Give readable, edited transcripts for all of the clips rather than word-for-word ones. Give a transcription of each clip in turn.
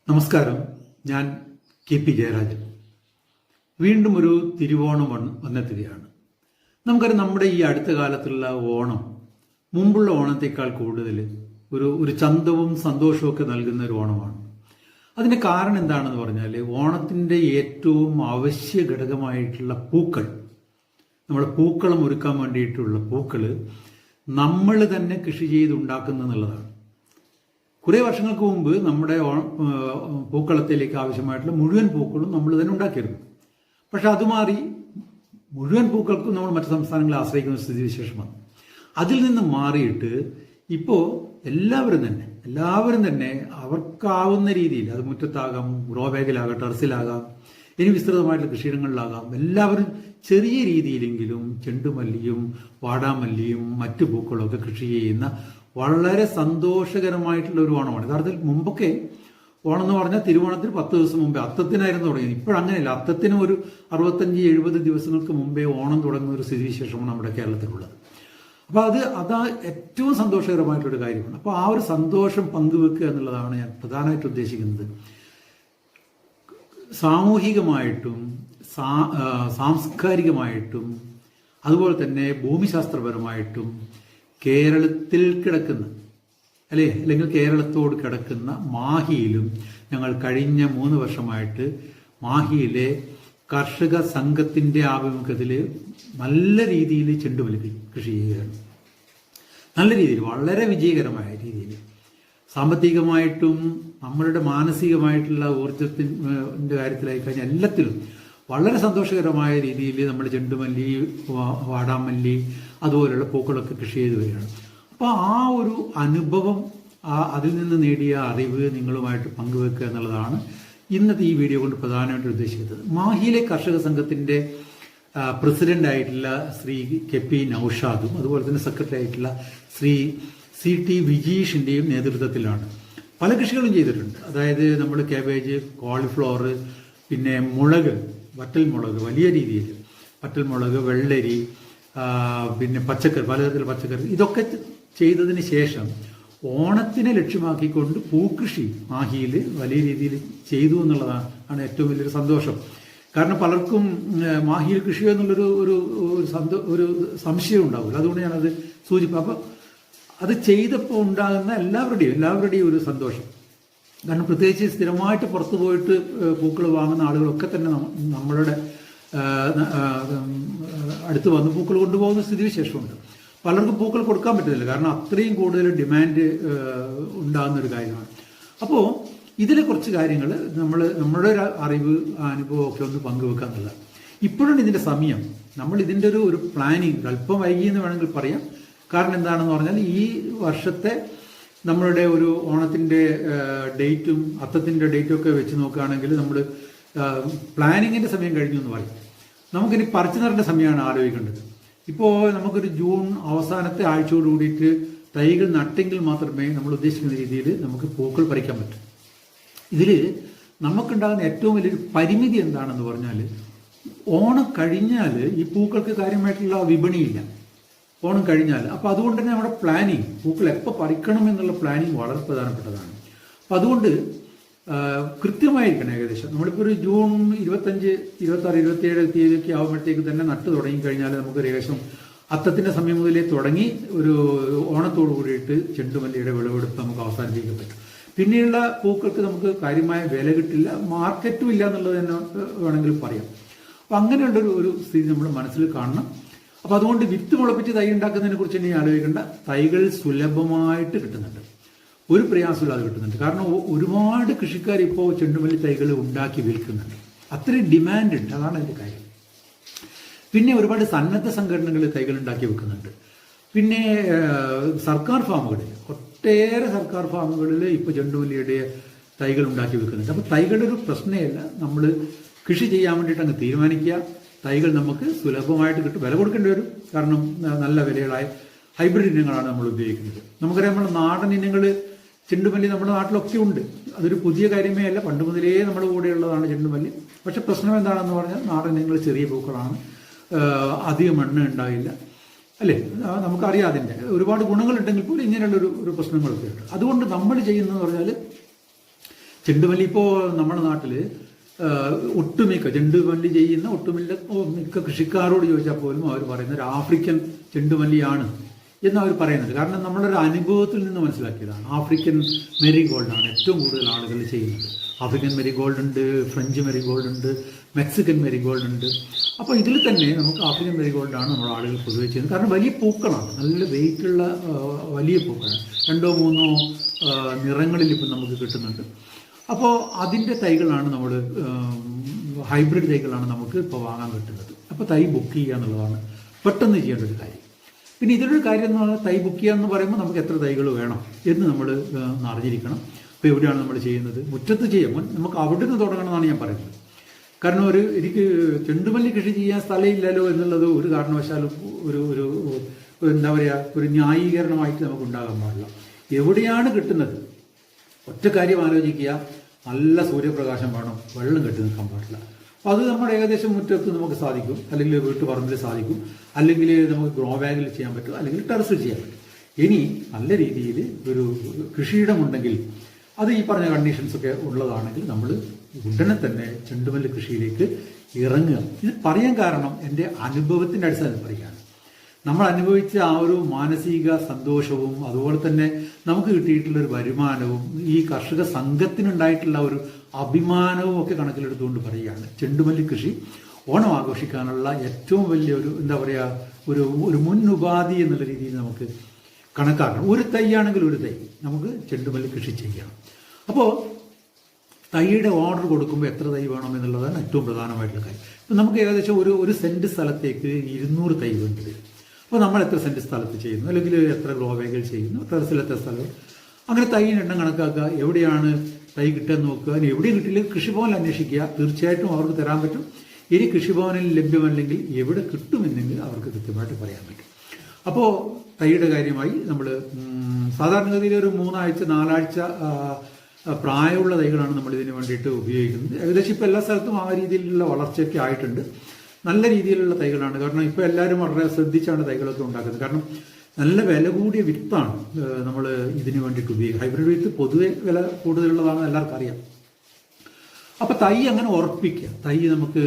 നമസ്കാരം. ഞാൻ കെ.പി. ജയരാജൻ. വീണ്ടും ഒരു തിരുവോണം വന്നെത്തുകയാണ്. നമുക്കറിയാം, നമ്മുടെ ഈ അടുത്ത കാലത്തുള്ള ഓണം മുമ്പുള്ള ഓണത്തേക്കാൾ കൂടുതൽ ഒരു ചന്തവും സന്തോഷവും ഒക്കെ നൽകുന്ന ഒരു ഓണമാണ്. അതിൻ്റെ കാരണം എന്താണെന്ന് പറഞ്ഞാൽ, ഓണത്തിൻ്റെ ഏറ്റവും അവശ്യ ഘടകമായിട്ടുള്ള പൂക്കൾ, നമ്മുടെ പൂക്കളം ഒരുക്കാൻ വേണ്ടിയിട്ടുള്ള പൂക്കൾ നമ്മൾ തന്നെ കൃഷി ചെയ്തുണ്ടാക്കുന്നു എന്നുള്ളതാണ്. കുറേ വർഷങ്ങൾക്ക് മുമ്പ് നമ്മുടെ പൂക്കളത്തിലേക്ക് ആവശ്യമായിട്ടുള്ള മുഴുവൻ പൂക്കളും നമ്മൾ തന്നെ ഉണ്ടാക്കിയിരുന്നു. പക്ഷെ അത് മാറി മുഴുവൻ പൂക്കൾക്കും നമ്മൾ മറ്റു സംസ്ഥാനങ്ങളെ ആശ്രയിക്കുന്ന സ്ഥിതിവിശേഷമാണ്. അതിൽ നിന്ന് മാറിയിട്ട് ഇപ്പോൾ എല്ലാവരും തന്നെ അവർക്കാവുന്ന രീതിയിൽ, അത് മുറ്റത്താകാം, ഗ്രോ ബാഗിലാകാം, ടെറസിലാകാം, ഇനി വിസ്തൃതമായിട്ടുള്ള കൃഷിയിടങ്ങളിലാകാം, എല്ലാവരും ചെറിയ രീതിയിലെങ്കിലും ചെണ്ടുമല്ലിയും വാടാമല്ലിയും മറ്റു പൂക്കളൊക്കെ കൃഷി ചെയ്യുന്ന വളരെ സന്തോഷകരമായിട്ടുള്ള ഒരു ഓണമാണ്. യഥാർത്ഥത്തിൽ മുമ്പൊക്കെ ഓണം എന്ന് പറഞ്ഞാൽ തിരുവോണത്തിന് 10 ദിവസം മുമ്പേ അത്തത്തിനായിരുന്നു തുടങ്ങിയത്. ഇപ്പോഴങ്ങനെയല്ല. അത്തത്തിന് ഒരു 65-70 ദിവസങ്ങൾക്ക് മുമ്പേ ഓണം തുടങ്ങുന്ന ഒരു സ്ഥിതിവിശേഷമാണ് നമ്മുടെ കേരളത്തിലുള്ളത്. അപ്പോൾ അതാ ഏറ്റവും സന്തോഷകരമായിട്ടൊരു കാര്യമാണ്. അപ്പോൾ ആ ഒരു സന്തോഷം പങ്കുവെക്കുക എന്നുള്ളതാണ് ഞാൻ പ്രധാനമായിട്ട് ഉദ്ദേശിക്കുന്നത്. സാമൂഹികമായിട്ടും സാംസ്കാരികമായിട്ടും അതുപോലെ തന്നെ ഭൂമിശാസ്ത്രപരമായിട്ടും കേരളത്തിൽ കിടക്കുന്ന അല്ലെങ്കിൽ കേരളത്തോട് കിടക്കുന്ന മാഹിയിലും ഞങ്ങൾ കഴിഞ്ഞ 3 വർഷമായിട്ട് മാഹിയിലെ കർഷക സംഘത്തിൻ്റെ ആഭിമുഖ്യത്തിൽ നല്ല രീതിയിൽ ചെണ്ടുമല്ലി കൃഷി ചെയ്യുകയാണ്. നല്ല രീതിയിൽ, വളരെ വിജയകരമായ രീതിയിൽ, സാമ്പത്തികമായിട്ടും നമ്മളുടെ മാനസികമായിട്ടുള്ള ഊർജത്തിൻ്റെ കാര്യത്തിലായി കഴിഞ്ഞാൽ എല്ലാത്തിലും വളരെ സന്തോഷകരമായ രീതിയിൽ നമ്മൾ ചെണ്ടുമല്ലി, വാടാമല്ലി അതുപോലെയുള്ള പൂക്കളൊക്കെ കൃഷി ചെയ്തു വരികയാണ്. അപ്പോൾ ആ ഒരു അനുഭവം, അതിൽ നിന്ന് നേടിയ അറിവ് നിങ്ങളുമായിട്ട് പങ്കുവെക്കുക എന്നുള്ളതാണ് ഇന്നത്തെ ഈ വീഡിയോ കൊണ്ട് പ്രധാനമായിട്ട് ഉദ്ദേശിക്കുന്നത്. മാഹിയിലെ കർഷക സംഘത്തിൻ്റെ പ്രസിഡൻ്റായിട്ടുള്ള ശ്രീ കെ.പി. നൌഷാദും അതുപോലെ തന്നെ സെക്രട്ടറി ആയിട്ടുള്ള ശ്രീ C.T. വിജീഷിൻ്റെയും നേതൃത്വത്തിലാണ് പല കൃഷികളും ചെയ്തിട്ടുണ്ട്. അതായത് നമ്മൾ കാബേജ്, കോളിഫ്ലവർ, പിന്നെ മുളക്, വറ്റൽമുളക്, വലിയ രീതിയിൽ വറ്റൽമുളക്, വെള്ളരി, പിന്നെ പച്ചക്കറി, പലതരത്തിലുള്ള പച്ചക്കറി, ഇതൊക്കെ ചെയ്തതിന് ശേഷം ഓണത്തിനെ ലക്ഷ്യമാക്കിക്കൊണ്ട് പൂക്കൃഷി മാഹിയിൽ വലിയ രീതിയിൽ ചെയ്തു എന്നുള്ളതാണ് ഏറ്റവും വലിയൊരു സന്തോഷം. കാരണം പലർക്കും മാഹിയിൽ കൃഷി എന്നുള്ളൊരു ഒരു സംശയം ഉണ്ടാവില്ല. അതുകൊണ്ട് ഞാനത് സൂചിപ്പിക്കും. അപ്പോൾ അത് ചെയ്തപ്പോൾ ഉണ്ടാകുന്ന എല്ലാവരുടെയും ഒരു സന്തോഷം. കാരണം പ്രത്യേകിച്ച് സ്ഥിരമായിട്ട് പുറത്തു പോയിട്ട് പൂക്കൾ വാങ്ങുന്ന ആളുകളൊക്കെ തന്നെ നമ്മളുടെ അടുത്ത് വന്ന് പൂക്കൾ കൊണ്ടുപോകുന്ന സ്ഥിതിവിശേഷമുണ്ട്. പലർക്കും പൂക്കൾ കൊടുക്കാൻ പറ്റുന്നില്ല, കാരണം അത്രയും കൂടുതൽ ഡിമാൻഡ് ഉണ്ടാകുന്നൊരു കാര്യമാണ്. അപ്പോൾ ഇതിലെ കുറച്ച് കാര്യങ്ങൾ നമ്മളുടെ ഒരു അറിവ്, അനുഭവമൊക്കെ ഒന്ന് പങ്കുവെക്കുക എന്നുള്ളത്. ഇപ്പോഴാണ് ഇതിൻ്റെ സമയം. നമ്മൾ ഇതിൻ്റെ ഒരു പ്ലാനിങ് അല്പം വൈകിയെന്ന് വേണമെങ്കിൽ പറയാം. കാരണം എന്താണെന്ന് പറഞ്ഞാൽ, ഈ വർഷത്തെ നമ്മളുടെ ഒരു ഓണത്തിൻ്റെ ഡേറ്റും അത്തത്തിൻ്റെ ഡേറ്റും ഒക്കെ വെച്ച് നോക്കുകയാണെങ്കിൽ നമ്മൾ പ്ലാനിങ്ങിൻ്റെ സമയം കഴിഞ്ഞു എന്ന് പറയും. നമുക്കിനി പറിച്ചു നടേണ്ട സമയമാണ് ആലോചിക്കേണ്ടത്. ഇപ്പോൾ നമുക്കൊരു ജൂൺ അവസാനത്തെ ആഴ്ചയോട് കൂടിയിട്ട് തൈകൾ നട്ടെങ്കിൽ മാത്രമേ നമ്മൾ ഉദ്ദേശിക്കുന്ന രീതിയിൽ നമുക്ക് പൂക്കൾ പറിക്കാൻ പറ്റൂ. ഇതിൽ നമുക്കുണ്ടാകുന്ന ഏറ്റവും വലിയൊരു പരിമിതി എന്താണെന്ന് പറഞ്ഞാൽ, ഓണം കഴിഞ്ഞാൽ ഈ പൂക്കൾക്ക് കാര്യമായിട്ടുള്ള വിപണിയില്ല. ഓണം കഴിഞ്ഞാൽ. അപ്പോൾ അതുകൊണ്ട് തന്നെ നമ്മുടെ പ്ലാനിങ്, പൂക്കൾ എപ്പോൾ പറിക്കണം എന്നുള്ള പ്ലാനിങ് വളരെ പ്രധാനപ്പെട്ടതാണ്. അപ്പോൾ അതുകൊണ്ട് കൃത്യമായിരിക്കണം. ഏകദേശം നമ്മളിപ്പോൾ ഒരു ജൂൺ 25, 26, 27 തീയതിയൊക്കെ ആകുമ്പോഴത്തേക്ക് തന്നെ നട്ട് തുടങ്ങിക്കഴിഞ്ഞാൽ നമുക്ക് ഏകദേശം അത്തത്തിൻ്റെ സമയം മുതലേ തുടങ്ങി ഒരു ഓണത്തോടു കൂടിയിട്ട് ചെണ്ടുമല്ലിയുടെ വിളവെടുപ്പ് നമുക്ക് അവസാനിപ്പിക്കാൻ പറ്റും. പിന്നെയുള്ള പൂക്കൾക്ക് നമുക്ക് കാര്യമായ വില കിട്ടില്ല, മാർക്കറ്റും ഇല്ല എന്നുള്ളത് തന്നെ വേണമെങ്കിൽ പറയാം. അപ്പം അങ്ങനെയുള്ളൊരു സ്ഥിതി നമ്മൾ മനസ്സിൽ കാണണം. അപ്പോൾ അതുകൊണ്ട് വിത്ത് മുളപ്പിച്ച് തൈ ഉണ്ടാക്കുന്നതിനെ കുറിച്ച് ഇനി ആലോചിക്കേണ്ട. തൈകൾ സുലഭമായിട്ട് കിട്ടുന്നുണ്ട്, ഒരു പ്രയാസമില്ലാതെ കിട്ടുന്നുണ്ട്. കാരണം ഒരുപാട് കൃഷിക്കാർ ഇപ്പോൾ ചെണ്ടുമല്ലി തൈകൾ ഉണ്ടാക്കി വിൽക്കുന്നുണ്ട്. അത്രയും ഡിമാൻഡ് ഉണ്ട്, അതാണ് അതിൻ്റെ കാര്യം. പിന്നെ ഒരുപാട് സന്നദ്ധ സംഘടനകൾ തൈകൾ ഉണ്ടാക്കി വെക്കുന്നുണ്ട്. പിന്നെ സർക്കാർ ഫാമുകളിൽ, ഒട്ടേറെ സർക്കാർ ഫാമുകളിൽ ഇപ്പോൾ ചെണ്ടുമല്ലിയുടെ തൈകൾ ഉണ്ടാക്കി വെക്കുന്നുണ്ട്. അപ്പോൾ തൈകളുടെ ഒരു പ്രശ്നമല്ല. നമ്മൾ കൃഷി ചെയ്യാൻ വേണ്ടിയിട്ട് അങ്ങ് തീരുമാനിക്കുക. തൈകൾ നമുക്ക് സുലഭമായിട്ട് കിട്ടും. വില കൊടുക്കേണ്ടി വരും, കാരണം നല്ല വിലകളായ ഹൈബ്രിഡ് ഇനങ്ങളാണ് നമ്മൾ ഉപയോഗിക്കുന്നത്. നമുക്കറിയാം, നമ്മൾ നാടൻ ഇനങ്ങൾ ചെണ്ടുമല്ലി നമ്മുടെ നാട്ടിലൊക്കെ ഉണ്ട്. അതൊരു പുതിയ കാര്യമേ അല്ല, പണ്ട് മുതലേ നമ്മുടെ കൂടെയുള്ളതാണ് ചെണ്ടുമല്ലി. പക്ഷെ പ്രശ്നം എന്താണെന്ന് പറഞ്ഞാൽ, നാടൻ ഇനങ്ങൾ ചെറിയ പൂക്കളാണ്, അധികം എണ്ണ ഉണ്ടാകില്ല, അല്ലേ? നമുക്കറിയാം അതിൻ്റെ ഒരുപാട് ഗുണങ്ങളുണ്ടെങ്കിൽ പോലും ഇങ്ങനെയുള്ള ഒരു പ്രശ്നങ്ങളൊക്കെ ഉണ്ട്. അതുകൊണ്ട് നമ്മൾ ചെയ്യുന്നതെന്ന് പറഞ്ഞാൽ, ചെണ്ടുമല്ലി ഇപ്പോൾ നമ്മുടെ നാട്ടിൽ ഒട്ടുമിക്ക ചെണ്ടുമല്ലി ചെയ്യുന്ന മിക്ക കൃഷിക്കാരോട് ചോദിച്ചാൽ പോലും അവർ പറയുന്നത് ഒരു ആഫ്രിക്കൻ ചെണ്ടുമല്ലിയാണ് എന്ന് അവർ പറയുന്നുണ്ട്. കാരണം നമ്മളൊരു അനുഭവത്തിൽ നിന്ന് മനസ്സിലാക്കിയതാണ്. ആഫ്രിക്കൻ മെരിഗോൾഡാണ് ഏറ്റവും കൂടുതൽ ആളുകൾ ചെയ്യുന്നത്. ആഫ്രിക്കൻ മെരിഗോൾഡ് ഉണ്ട്, ഫ്രഞ്ച് മെരിഗോൾഡ് ഉണ്ട്, മെക്സിക്കൻ മെരിഗോൾഡ് ഉണ്ട്. അപ്പോൾ ഇതിൽ തന്നെ നമുക്ക് ആഫ്രിക്കൻ മെരിഗോൾഡാണ് നമ്മുടെ ആളുകൾ പൊതുവെ ചെയ്യുന്നത്. കാരണം വലിയ പൂക്കളാണ്, നല്ല വെയിറ്റുള്ള വലിയ പൂക്കളാണ്. 2-3 നിറങ്ങളിൽ ഇപ്പം നമുക്ക് കിട്ടുന്നുണ്ട്. അപ്പോൾ അതിൻ്റെ തൈകളാണ് നമ്മൾ ഹൈബ്രിഡ് തൈകളാണ് നമുക്ക് ഇപ്പോൾ വാങ്ങാൻ കിട്ടുന്നത്. അപ്പോൾ തൈ ബുക്ക് ചെയ്യുക എന്നുള്ളതാണ് പെട്ടെന്ന് ചെയ്യേണ്ട ഒരു കാര്യം. പിന്നെ ഇതിലൊരു കാര്യം എന്ന് പറഞ്ഞാൽ തൈ ബുക്ക് ചെയ്യുക എന്ന് പറയുമ്പോൾ നമുക്ക് എത്ര തൈകൾ വേണം എന്ന് നമ്മൾ അറിഞ്ഞിരിക്കണം. അപ്പോൾ എവിടെയാണ് നമ്മൾ ചെയ്യുന്നത്? മുറ്റത്ത് ചെയ്യാം, നമുക്ക് അവിടെ നിന്ന് തുടങ്ങണമെന്നാണ് ഞാൻ പറയുന്നത്. കാരണം എനിക്ക് ചെണ്ടുമല്ലി കൃഷി ചെയ്യാൻ സ്ഥലമില്ലല്ലോ എന്നുള്ളത് ഒരു കാരണവശാലും ഒരു എന്താ പറയുക, ഒരു ന്യായീകരണമായിട്ട് നമുക്ക് ഉണ്ടാകാൻ പാടില്ല. എവിടെയാണ് കിട്ടുന്നത്? ഒറ്റ കാര്യം ആലോചിക്കുക, നല്ല സൂര്യപ്രകാശം വേണം, വെള്ളം കെട്ടി നിൽക്കാൻ പാടില്ല. അപ്പോൾ അത് നമ്മുടെ ഏകദേശം മുറ്റത്ത് നമുക്ക് സാധിക്കും, അല്ലെങ്കിൽ വീട്ടുപറമ്പിൽ സാധിക്കും, അല്ലെങ്കിൽ നമുക്ക് ഗ്രോ ബാഗിൽ ചെയ്യാൻ പറ്റും, അല്ലെങ്കിൽ ടെറസിൽ ചെയ്യാൻ പറ്റും. ഇനി നല്ല രീതിയിൽ ഒരു കൃഷിയിടമുണ്ടെങ്കിൽ, അത് ഈ പറഞ്ഞ കണ്ടീഷൻസൊക്കെ ഉള്ളതാണെങ്കിൽ നമ്മൾ ഉടനെ തന്നെ ചെണ്ടുമല്ലി കൃഷിയിലേക്ക് ഇറങ്ങുക. ഇത് പറയാൻ കാരണം എൻ്റെ അനുഭവത്തിൻ്റെ അടിസ്ഥാനത്തിൽ പറയുകയാണ്. നമ്മൾ അനുഭവിച്ച ആ ഒരു മാനസിക സന്തോഷവും അതുപോലെ തന്നെ നമുക്ക് കിട്ടിയിട്ടുള്ളൊരു വരുമാനവും ഈ കർഷക സംഘത്തിനുണ്ടായിട്ടുള്ള ഒരു അഭിമാനവും ഒക്കെ കണക്കിലെടുത്തുകൊണ്ട് പറയുകയാണ്. ചെണ്ടുമല്ലി കൃഷി ഓണം ആഘോഷിക്കാനുള്ള ഏറ്റവും വലിയൊരു എന്താ പറയുക, ഒരു മുൻ ഉപാധി എന്നുള്ള രീതിയിൽ നമുക്ക് കണക്കാക്കണം. ഒരു തൈയാണെങ്കിൽ ഒരു തൈ നമുക്ക് ചെണ്ടുമല്ലി കൃഷി ചെയ്യണം. അപ്പോൾ തൈയുടെ ഓർഡർ കൊടുക്കുമ്പോൾ എത്ര തൈ വേണം എന്നുള്ളതാണ് ഏറ്റവും പ്രധാനമായിട്ടുള്ള കാര്യം. ഇപ്പം നമുക്ക് ഏകദേശം ഒരു സെൻറ്റ് സ്ഥലത്തേക്ക് 200 തൈ വേണ്ടി വരും. അപ്പോൾ നമ്മൾ എത്ര സെൻറ്റ് സ്ഥലത്ത് ചെയ്യുന്നു, അല്ലെങ്കിൽ എത്ര ഗ്രോ ബാഗിൽ ചെയ്യുന്നു, ടെറസിൽ എത്ര സ്ഥലം, അങ്ങനെ തൈയിന് എണ്ണം കണക്കാക്കുക. എവിടെയാണ് തൈ കിട്ടുക നോക്കുക. അതിന് എവിടെയും കിട്ടില്ലെങ്കിൽ കൃഷിഭവനിൽ അന്വേഷിക്കുക, തീർച്ചയായിട്ടും അവർക്ക് തരാൻ പറ്റും. ഇനി കൃഷിഭവനിൽ ലഭ്യമല്ലെങ്കിൽ എവിടെ കിട്ടുമെന്നെങ്കിൽ അവർക്ക് കൃത്യമായിട്ട് പറയാൻ പറ്റും. അപ്പോൾ തൈയുടെ കാര്യമായി നമ്മൾ സാധാരണഗതിയിൽ ഒരു 3 ആഴ്ച 4 ആഴ്ച പ്രായമുള്ള തൈകളാണ് നമ്മൾ ഇതിന് വേണ്ടിയിട്ട് ഉപയോഗിക്കുന്നത്. ഏകദേശം ഇപ്പോൾ എല്ലാ സ്ഥലത്തും ആ രീതിയിലുള്ള വളർച്ചയൊക്കെ ആയിട്ടുണ്ട്. നല്ല രീതിയിലുള്ള തൈകളാണ്. കാരണം ഇപ്പോൾ എല്ലാവരും വളരെ ശ്രദ്ധിച്ചാണ് തൈകളൊക്കെ ഉണ്ടാക്കുന്നത്. കാരണം നല്ല വില കൂടിയ വിത്താണ് നമ്മൾ ഇതിന് വേണ്ടിയിട്ട് ഉപയോഗിക്കുക. ഹൈബ്രിഡ് വിത്ത് പൊതുവെ വില കൂടുതലുള്ളതാണ്, എല്ലാവർക്കും അറിയാം. അപ്പോൾ തൈ അങ്ങനെ ഉറപ്പിക്കുക. തൈ നമുക്ക്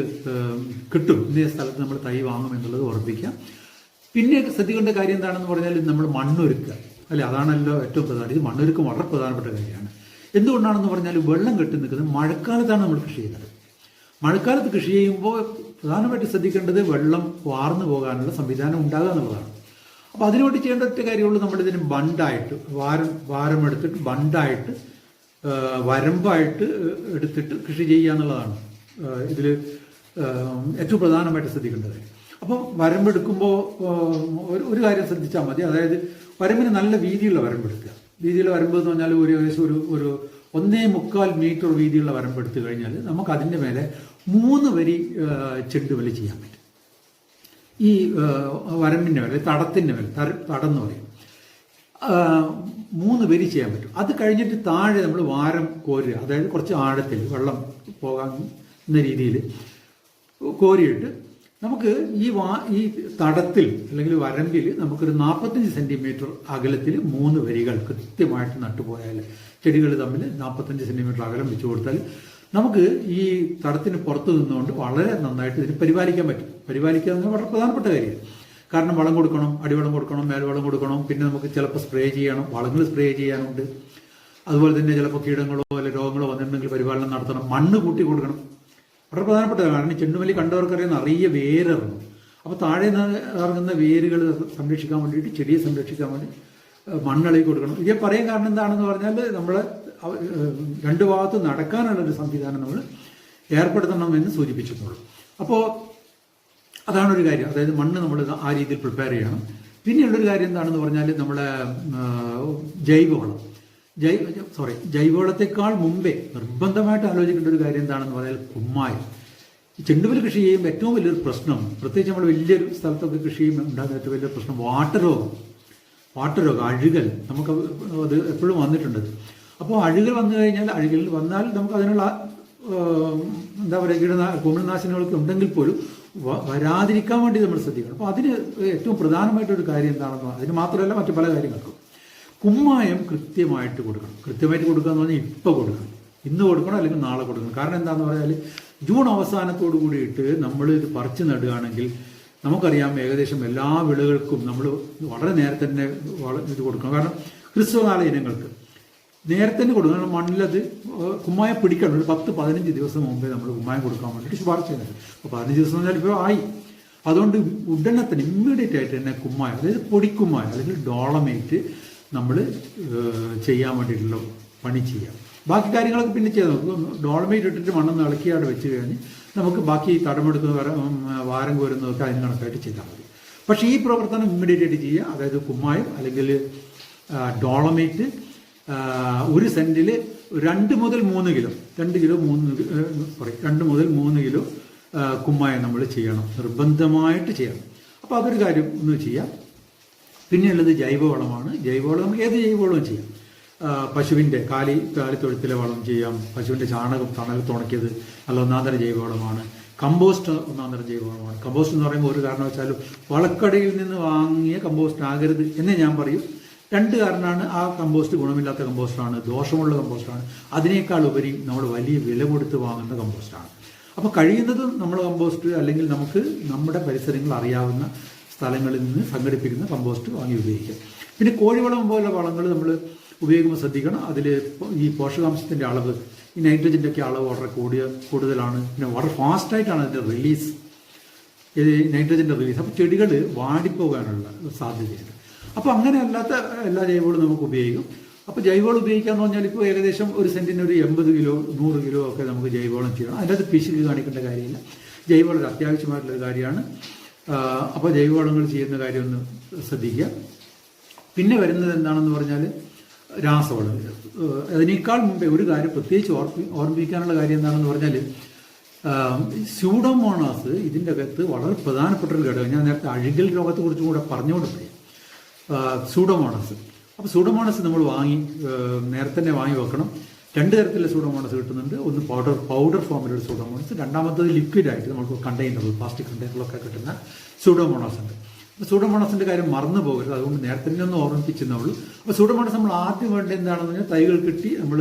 കിട്ടും, ഇന്നേ സ്ഥലത്ത് നമ്മൾ തൈ വാങ്ങും എന്നുള്ളത് ഉറപ്പിക്കുക. പിന്നെ ശ്രദ്ധിക്കേണ്ട കാര്യം എന്താണെന്ന് പറഞ്ഞാൽ നമ്മൾ മണ്ണൊരുക്കുക, അല്ലെ? അതാണല്ലോ ഏറ്റവും പ്രധാനം. ഇത് മണ്ണൊരുക്കം വളരെ പ്രധാനപ്പെട്ട കാര്യമാണ്. എന്തുകൊണ്ടാണെന്ന് പറഞ്ഞാൽ വെള്ളം കെട്ടി നിൽക്കുന്നത് മഴക്കാലത്താണ് നമ്മൾ കൃഷി ചെയ്യുന്നത്. മഴക്കാലത്ത് കൃഷി ചെയ്യുമ്പോൾ പ്രധാനമായിട്ട് ശ്രദ്ധിക്കേണ്ടത് വെള്ളം വാർന്നു പോകാനുള്ള സംവിധാനം ഉണ്ടാകുക എന്നുള്ളതാണ്. അപ്പോൾ അതിനുവേണ്ടി ചെയ്യേണ്ട ഒറ്റ കാര്യമുള്ളൂ, നമ്മളിതിന് ബണ്ടായിട്ട് വാരം എടുത്തിട്ട് ബണ്ടായിട്ട് വരമ്പായിട്ട് എടുത്തിട്ട് കൃഷി ചെയ്യുക എന്നുള്ളതാണ് ഇതിൽ ഏറ്റവും പ്രധാനമായിട്ട് ശ്രദ്ധിക്കേണ്ടത്. അപ്പോൾ വരമ്പെടുക്കുമ്പോൾ ഒരു കാര്യം ശ്രദ്ധിച്ചാൽ മതി. അതായത് വരമ്പിന് നല്ല വീതിയുള്ള വരമ്പെടുക്കുക. വീതിയുള്ള വരമ്പ് എന്ന് പറഞ്ഞാൽ ഏകദേശം ഒരു 1.25 മീറ്റർ വീതിയുള്ള വരമ്പെടുത്തു കഴിഞ്ഞാൽ നമുക്ക് അതിൻ്റെ മേലെ 3 വരി ചെണ്ടുമല്ലി ചെയ്യാൻ പറ്റും. ഈ വരമ്പിൻ്റെ മേലെ, തടത്തിൻ്റെ മേലെ, തടം എന്ന് പറയും, 3 വരി ചെയ്യാൻ പറ്റും. അത് കഴിഞ്ഞിട്ട് താഴെ നമ്മൾ വാരം കോരുക. അതായത് കുറച്ച് ആഴത്തിൽ വെള്ളം പോകാവുന്ന രീതിയിൽ കോരിയിട്ട് നമുക്ക് ഈ തടത്തിൽ അല്ലെങ്കിൽ വരമ്പിൽ നമുക്കൊരു 45 സെൻറ്റിമീറ്റർ അകലത്തിൽ 3 വരികൾ കൃത്യമായിട്ട് നട്ടുപോയാൽ, ചെടികൾ തമ്മിൽ 45 സെൻറ്റിമീറ്റർ അകലം വെച്ച് കൊടുത്താൽ നമുക്ക് ഈ തടത്തിന് പുറത്ത് നിന്നുകൊണ്ട് വളരെ നന്നായിട്ട് ഇതിന് പരിപാലിക്കാൻ പറ്റും. പരിപാലിക്കുക എന്നത് വളരെ പ്രധാനപ്പെട്ട കാര്യമാണ്. കാരണം വളം കൊടുക്കണം, അടിവളം കൊടുക്കണം, മേൽവളം കൊടുക്കണം. പിന്നെ നമുക്ക് ചിലപ്പോൾ സ്പ്രേ ചെയ്യണം, വളങ്ങൾ സ്പ്രേ ചെയ്യാനുണ്ട്. അതുപോലെ തന്നെ ചിലപ്പോൾ കീടങ്ങളോ അല്ലെങ്കിൽ രോഗങ്ങളോ വന്നിട്ടുണ്ടെങ്കിൽ പരിപാലനം നടത്തണം. മണ്ണ് കൂട്ടി കൊടുക്കണം, വളരെ പ്രധാനപ്പെട്ടതാണ്. കാരണം ചെണ്ടുമല്ലി കണ്ടവർക്കറിയാം നിറയെ വേരിറങ്ങും. അപ്പോൾ താഴെ ഇറങ്ങുന്ന വേരുകൾ സംരക്ഷിക്കാൻ വേണ്ടിയിട്ട്, ചെടിയെ സംരക്ഷിക്കാൻ വേണ്ടി മണ്ണിളകി കൊടുക്കണം. ഇതേ പറയാൻ കാരണം എന്താണെന്ന് പറഞ്ഞാൽ നമ്മൾ 2 ഭാഗത്ത് നടക്കാനുള്ളൊരു സംവിധാനം നമ്മൾ ഏർപ്പെടുത്തണമെന്ന് സൂചിപ്പിച്ചിട്ടുള്ളൂ. അപ്പോൾ അതാണൊരു കാര്യം. അതായത് മണ്ണ് നമ്മൾ ആ രീതിയിൽ പ്രിപ്പയർ ചെയ്യണം. പിന്നെയുള്ളൊരു കാര്യം എന്താണെന്ന് പറഞ്ഞാൽ നമ്മുടെ ജൈവവളം. ജൈവവളത്തെക്കാൾ മുമ്പേ നിർബന്ധമായിട്ട് ആലോചിക്കേണ്ട ഒരു കാര്യം എന്താണെന്ന് പറഞ്ഞാൽ കുമ്മായം. ഈ ചെണ്ടുമല്ലി കൃഷി ചെയ്യുമ്പോൾ ഏറ്റവും വലിയൊരു പ്രശ്നം, പ്രത്യേകിച്ച് നമ്മൾ വലിയൊരു സ്ഥലത്തൊക്കെ കൃഷി ചെയ്യുമ്പോൾ ഉണ്ടാകുന്ന ഏറ്റവും വലിയൊരു പ്രശ്നം വാട്ടരോഗം, അഴുകൽ. നമുക്ക് അത് എപ്പോഴും വന്നിട്ടുണ്ട്. അപ്പോൾ അഴുകൽ വന്നു കഴിഞ്ഞാൽ, അഴുകലിൽ വന്നാൽ നമുക്ക് അതിനുള്ള എന്താ പറയുക, കുമിൾനാശിനികളൊക്കെ ഉണ്ടെങ്കിൽ പോലും വരാതിരിക്കാൻ വേണ്ടി നമ്മൾ ശ്രദ്ധിക്കണം. അപ്പോൾ അതിന് ഏറ്റവും പ്രധാനമായിട്ടൊരു കാര്യം എന്താണെന്ന്, അതിന് മാത്രമല്ല മറ്റു പല കാര്യങ്ങൾക്കും കുമ്മായം കൃത്യമായിട്ട് കൊടുക്കണം. കൃത്യമായിട്ട് കൊടുക്കുക എന്ന് പറഞ്ഞാൽ ഇപ്പോൾ കൊടുക്കണം. ഇന്ന് കൊടുക്കണം അല്ലെങ്കിൽ നാളെ കൊടുക്കണം. കാരണം എന്താണെന്ന് പറഞ്ഞാൽ ജൂൺ അവസാനത്തോടു കൂടിയിട്ട് നമ്മൾ ഇത് പറിച്ചു നടുകയാണെങ്കിൽ നമുക്കറിയാം ഏകദേശം എല്ലാ വിളകൾക്കും നമ്മൾ വളരെ നേരത്തെ തന്നെ ഇത് കൊടുക്കണം. കാരണം ഹ്രസ്വകാല ഇനങ്ങൾക്ക് നേരത്തെ തന്നെ കൊടുക്കണം. കാരണം മണ്ണിലത് കുമ്മായം പിടിക്കണം. ഒരു 10-15 ദിവസം മുമ്പേ നമ്മൾ കുമ്മായം കൊടുക്കാൻ വേണ്ടിയിട്ട് ശുപാർശ ചെയ്യുന്നത്. അപ്പോൾ 15 ദിവസം എന്ന് പറഞ്ഞാൽ ഇപ്പോൾ ആയി. അതുകൊണ്ട് ഉടനെ തന്നെ ഇമ്മീഡിയറ്റ് ആയിട്ട് തന്നെ കുമ്മായം, അതായത് പൊടിക്കുമ്മായം അല്ലെങ്കിൽ ഡോളമേറ്റ് നമ്മൾ ചെയ്യാൻ വേണ്ടിയിട്ടുള്ള പണി ചെയ്യാം. ബാക്കി കാര്യങ്ങളൊക്കെ പിന്നെ ചെയ്ത് നോക്കും. ഡോളമേറ്റ് ഇട്ടിട്ട് മണ്ണൊന്ന് ഇളക്കി അവിടെ വെച്ച് കഴിഞ്ഞ് നമുക്ക് ബാക്കി തടമെടുക്കുന്ന വാരം കോരുന്നതൊക്കെ അതിന് കണക്കായിട്ട് ചെയ്താൽ മതി. പക്ഷേ ഈ പ്രവർത്തനം ഇമ്മീഡിയറ്റ് ആയിട്ട് ചെയ്യുക. അതായത് കുമ്മായം അല്ലെങ്കിൽ ഡോളമേറ്റ് 1 സെന്റിൽ 2 മുതൽ 3 കിലോ 2 മുതൽ 3 കിലോ കുമ്മായം നമ്മൾ ചെയ്യണം, നിർബന്ധമായിട്ട് ചെയ്യണം. അപ്പോൾ അതൊരു കാര്യം ഒന്ന് ചെയ്യാം. പിന്നെയുള്ളത് ജൈവവളമാണ്. ജൈവവളം നമുക്ക് ഏത് ജൈവവളവും ചെയ്യാം. പശുവിൻ്റെ കാലിത്തൊഴുത്തിലെ വളം ചെയ്യാം. പശുവിൻ്റെ ചാണകം തണലത്ത് ഉണക്കിയത് അല്ല ഒന്നാന്തരം ജൈവവളമാണ്. കമ്പോസ്റ്റ് ഒന്നാന്തരം ജൈവവളമാണ്. കമ്പോസ്റ്റ് എന്ന് പറയുമ്പോൾ ഒരു കാരണവശാലും വളക്കടയിൽ നിന്ന് വാങ്ങിയ കമ്പോസ്റ്റ് ആകരുത് എന്നേ ഞാൻ പറയും. 2 കാരണമാണ്. ആ കമ്പോസ്റ്റ് ഗുണമില്ലാത്ത കമ്പോസ്റ്റാണ്, ദോഷമുള്ള കമ്പോസ്റ്റാണ്. അതിനേക്കാൾ ഉപരി നമ്മൾ വലിയ വില കൊടുത്ത് വാങ്ങുന്ന കമ്പോസ്റ്റാണ്. അപ്പോൾ കഴിയുന്നതും നമ്മൾ കമ്പോസ്റ്റ് അല്ലെങ്കിൽ നമുക്ക് നമ്മുടെ പരിസരങ്ങൾ അറിയാവുന്ന സ്ഥലങ്ങളിൽ നിന്ന് സംഘടിപ്പിക്കുന്ന കമ്പോസ്റ്റ് വാങ്ങി ഉപയോഗിക്കാം. പിന്നെ കോഴിവളം പോലെ വളങ്ങൾ നമ്മൾ ഉപയോഗിക്കുമ്പോൾ ശ്രദ്ധിക്കണം. അതിൽ ഈ പോഷകാംശത്തിൻ്റെ അളവ്, ഈ നൈട്രജൻ്റെ ഒക്കെ അളവ് വളരെ കൂടുതലാണ്. പിന്നെ വളരെ ഫാസ്റ്റായിട്ടാണ് അതിൻ്റെ റിലീസ്, നൈട്രജൻ്റെ റിലീസ്. അപ്പോൾ ചെടികൾ വാടിപ്പോകാനുള്ള സാധ്യതയുണ്ട്. അപ്പോൾ അങ്ങനെ അല്ലാത്ത എല്ലാ ജൈവവളവും നമുക്ക് ഉപയോഗിക്കും. അപ്പോൾ ജൈവവളം ഉപയോഗിക്കാന്ന് പറഞ്ഞാൽ ഇപ്പോൾ ഏകദേശം 1 സെന്റിന് ഒരു 80 കിലോ 100 കിലോ ഒക്കെ നമുക്ക് ജൈവവളം ചെയ്യണം. അതിൻ്റെ അത് പിശുക്ക് കാണിക്കേണ്ട കാര്യമില്ല. ജൈവവളം ഒരു അത്യാവശ്യമായിട്ടുള്ളൊരു കാര്യമാണ്. അപ്പോൾ ജൈവവളങ്ങൾ ചെയ്യുന്ന കാര്യം ഒന്ന് ശ്രദ്ധിക്കുക. പിന്നെ വരുന്നത് എന്താണെന്ന് പറഞ്ഞാൽ രാസവളം. അതിനേക്കാൾ മുമ്പേ ഒരു കാര്യം പ്രത്യേകിച്ച് ഓർമ്മിപ്പിക്കാനുള്ള കാര്യം എന്താണെന്ന് പറഞ്ഞാൽ സ്യൂഡോമോണാസ് ഇതിൻ്റെ അകത്ത് വളരെ പ്രധാനപ്പെട്ട ഒരു ഘടകം. ഞാൻ നേരത്തെ അഴുകൽ രോഗത്തെ കുറിച്ചും കൂടെ പറഞ്ഞുകൊണ്ട് പോയി. സ്യൂഡോമോണാസ്. അപ്പോൾ സ്യൂഡോമോണാസ് നമ്മൾ നേരത്തെ തന്നെ വാങ്ങി വെക്കണം. 2 തരത്തിലുള്ള സ്യൂഡോമോണാസ് കിട്ടുന്നുണ്ട്. ഒന്ന് പൗഡർ ഫോമിലുള്ള സ്യൂഡോമോണാസ്, രണ്ടാമത്തത് ലിക്വിഡായിട്ട് നമുക്ക് കണ്ടെയ്നറിൽ, പ്ലാസ്റ്റിക് കണ്ടെയ്നറിലൊക്കെ കിട്ടുന്ന സ്യൂഡോമോണാസ് ഉണ്ട്. അപ്പോൾ സ്യൂഡോമോണാസിൻ്റെ കാര്യം മറന്നു പോകരുത്. അതുകൊണ്ട് നേരത്തെ തന്നെ ഒന്ന് ഓർമ്മിപ്പിച്ചെന്നുള്ളൂ. അപ്പോൾ സ്യൂഡോമോണാസ് നമ്മൾ ആദ്യം വേണ്ടത് എന്താണെന്ന് പറഞ്ഞാൽ തൈകൾ കിട്ടി നമ്മൾ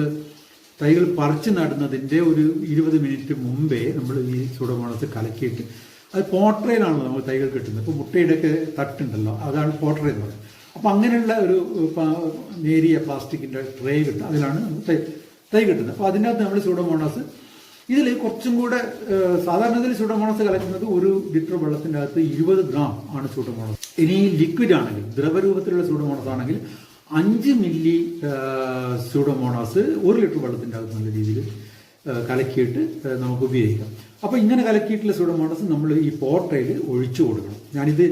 തൈകൾ പറിച്ച് നടുന്നതിൻ്റെ ഒരു 20 മിനിറ്റ് മുമ്പേ നമ്മൾ ഈ സ്യൂഡോമോണാസ് കലക്കിയിട്ട്, അത് പോട്രയിലാണല്ലോ നമ്മൾ തൈകൾ കിട്ടുന്നത്. ഇപ്പോൾ മുട്ടയുടെയൊക്കെ തട്ടുണ്ടല്ലോ, അതാണ് പോട്രേ എന്ന് പറയുന്നത്. അപ്പോൾ അങ്ങനെയുള്ള ഒരു നേരിയ പ്ലാസ്റ്റിക്കിൻ്റെ ട്രേ കിട്ടും, അതിലാണ് തൈ കിട്ടുന്നത്. അപ്പോൾ അതിനകത്ത് നമ്മൾ സ്യൂഡോമോണാസ്, ഇതിൽ കുറച്ചും കൂടെ സാധാരണ ഇതിൽ സ്യൂഡോമോണാസ് കലക്കുന്നത് 1 ലിറ്റർ വെള്ളത്തിൻ്റെ അകത്ത് 20 ഗ്രാം ആണ് സ്യൂഡോമോണാസ്. ഇനി ലിക്വിഡ് ആണെങ്കിൽ, ദ്രവരൂപത്തിലുള്ള സ്യൂഡോമോണാസ് ആണെങ്കിൽ 5 മില്ലി സ്യൂഡോമോണാസ് 1 ലിറ്റർ വെള്ളത്തിൻ്റെ അകത്ത് നല്ല രീതിയിൽ കലക്കിയിട്ട് നമുക്ക് ഉപയോഗിക്കാം. അപ്പോൾ ഇങ്ങനെ കലക്കിയിട്ടുള്ള സ്യൂഡോമോണാസ് നമ്മൾ ഈ പോട്രയിൽ ഒഴിച്ചു കൊടുക്കണം. ഞാനിത്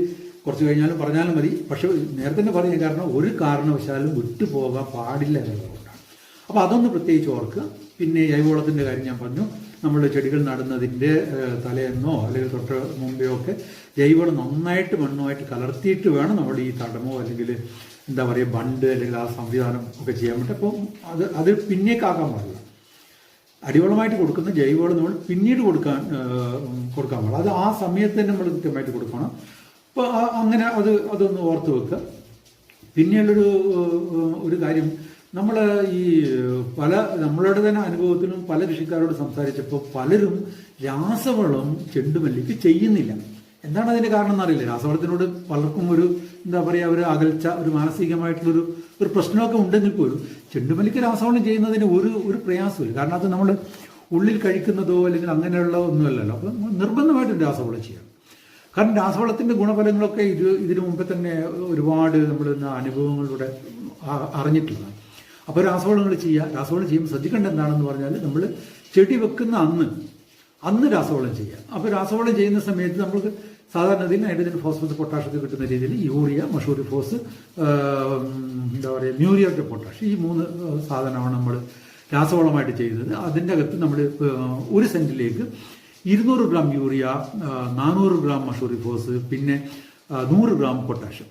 കുറച്ച് കഴിഞ്ഞാലും പറഞ്ഞാലും മതി, പക്ഷെ നേരത്തെ തന്നെ പറയാൻ കാരണം ഒരു കാരണവശാലും വിട്ടുപോകാൻ പാടില്ല എന്നുള്ളതുകൊണ്ടാണ്. അപ്പോൾ അതൊന്ന് പ്രത്യേകിച്ച് ഓർക്കുക. പിന്നെ ജൈവവളത്തിൻ്റെ കാര്യം ഞാൻ പറഞ്ഞു. നമ്മൾ ചെടികൾ നടുന്നതിൻ്റെ തലേന്നോ അല്ലെങ്കിൽ തൊട്ട് മുമ്പെയോ ഒക്കെ ജൈവവളം നന്നായിട്ട് മണ്ണുമായിട്ട് കലർത്തിയിട്ട് വേണം നമ്മൾ ഈ തടമോ അല്ലെങ്കിൽ എന്താ പറയുക ബണ്ട് അല്ലെങ്കിൽ ആ സംവിധാനം ഒക്കെ ചെയ്യാൻ വേണ്ടി. അപ്പോൾ അത് പിന്നേക്കാക്കാൻ പാടില്ല. അടിവളമായിട്ട് കൊടുക്കുന്ന ജൈവവളം നമ്മൾ പിന്നീട് കൊടുക്കാൻ പാടില്ല. അത് ആ സമയത്ത് തന്നെ നമ്മൾ കൃത്യമായിട്ട് കൊടുക്കണം. അപ്പോൾ അങ്ങനെ അതൊന്ന് ഓർത്ത് വെക്കുക. പിന്നെയുള്ളൊരു കാര്യം, നമ്മൾ ഈ നമ്മളുടെ തന്നെ അനുഭവത്തിലും പല കൃഷിക്കാരോട് സംസാരിച്ചപ്പോൾ പലരും രാസവളം ചെണ്ടുമല്ലിക്ക് ചെയ്യുന്നില്ല. എന്താണ് അതിൻ്റെ കാരണം എന്നറിയില്ല. രാസവളത്തിനോട് പലർക്കും ഒരു എന്താ പറയുക, ഒരു അകൽച്ച, ഒരു മാനസികമായിട്ടുള്ളൊരു പ്രശ്നമൊക്കെ ഉണ്ടെങ്കിൽ പോലും ചെണ്ടുമല്ലിക്ക് രാസവളം ചെയ്യുന്നതിന് ഒരു പ്രയാസമില്ല. കാരണം അത് നമ്മൾ ഉള്ളിൽ കഴിക്കുന്നതോ അല്ലെങ്കിൽ അങ്ങനെയുള്ള ഒന്നുമല്ലല്ലോ. അപ്പം നിർബന്ധമായിട്ടും രാസവളം ചെയ്യണം. കാരണം രാസവളത്തിൻ്റെ ഗുണഫലങ്ങളൊക്കെ ഇതിനു മുമ്പേ തന്നെ ഒരുപാട് നമ്മൾ അനുഭവങ്ങളിലൂടെ അറിഞ്ഞിട്ടുള്ളതാണ്. അപ്പോൾ രാസവളങ്ങൾ ചെയ്യുക. രാസവളം ചെയ്യുമ്പോൾ ശ്രദ്ധിക്കേണ്ട എന്താണെന്ന് പറഞ്ഞാൽ നമ്മൾ ചെടി വെക്കുന്ന അന്ന് രാസവളം ചെയ്യുക. അപ്പോൾ രാസവളം ചെയ്യുന്ന സമയത്ത് നമുക്ക് സാധാരണ ഇതിൽ നൈട്രജൻ, ഫോസ്ഫറസ്, പൊട്ടാഷൊക്കെ കിട്ടുന്ന രീതിയിൽ യൂറിയ, മഷൂറിഫോസ്, എന്താ പറയുക മ്യൂരിയേറ്റ് ഓഫ് പൊട്ടാഷ്, ഈ 3 സാധനമാണ് നമ്മൾ രാസവളമായിട്ട് ചെയ്യുന്നത്. അതിൻ്റെ അകത്ത് നമ്മൾ 1 സെന്റിലേക്ക് 200 ഗ്രാം യൂറിയ, 400 ഗ്രാം മഷൂറിഫോസ്, പിന്നെ 100 ഗ്രാം പൊട്ടാഷ്യം,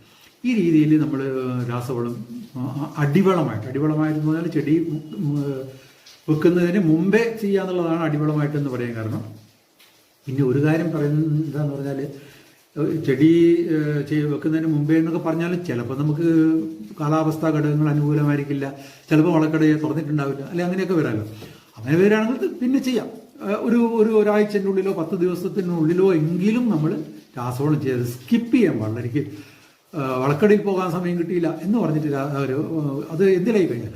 ഈ രീതിയിൽ നമ്മൾ രാസവളം അടിവളമായിട്ട് പറഞ്ഞാൽ ചെടി വെക്കുന്നതിന് മുമ്പേ ചെയ്യാന്നുള്ളതാണ് അടിവളമായിട്ടെന്ന് പറയാൻ കാരണം. പിന്നെ ഒരു കാര്യം പറയുന്നത് എന്താന്ന് പറഞ്ഞാൽ ചെടി വെക്കുന്നതിന് മുമ്പേ എന്നൊക്കെ പറഞ്ഞാൽ ചിലപ്പോൾ നമുക്ക് കാലാവസ്ഥാ ഘടകങ്ങൾ അനുകൂലമായിരിക്കില്ല, ചിലപ്പോൾ വളക്കടയെ തുറന്നിട്ടുണ്ടാവില്ല, അല്ലെ അങ്ങനെയൊക്കെ വരാമല്ലോ. അങ്ങനെ വരികയാണെങ്കിൽ പിന്നെ ചെയ്യാം. ഒരാഴ്ചൻ്റെ ഉള്ളിലോ 10 ദിവസത്തിനുള്ളിലോ എങ്കിലും നമ്മൾ രാസവളം ചെയ്ത് സ്കിപ്പ് ചെയ്യാൻ പാടില്ല. എനിക്ക് വളക്കടയിൽ പോകാൻ സമയം കിട്ടിയില്ല എന്ന് പറഞ്ഞിട്ട് അത് എന്തിലായി കഴിഞ്ഞാൽ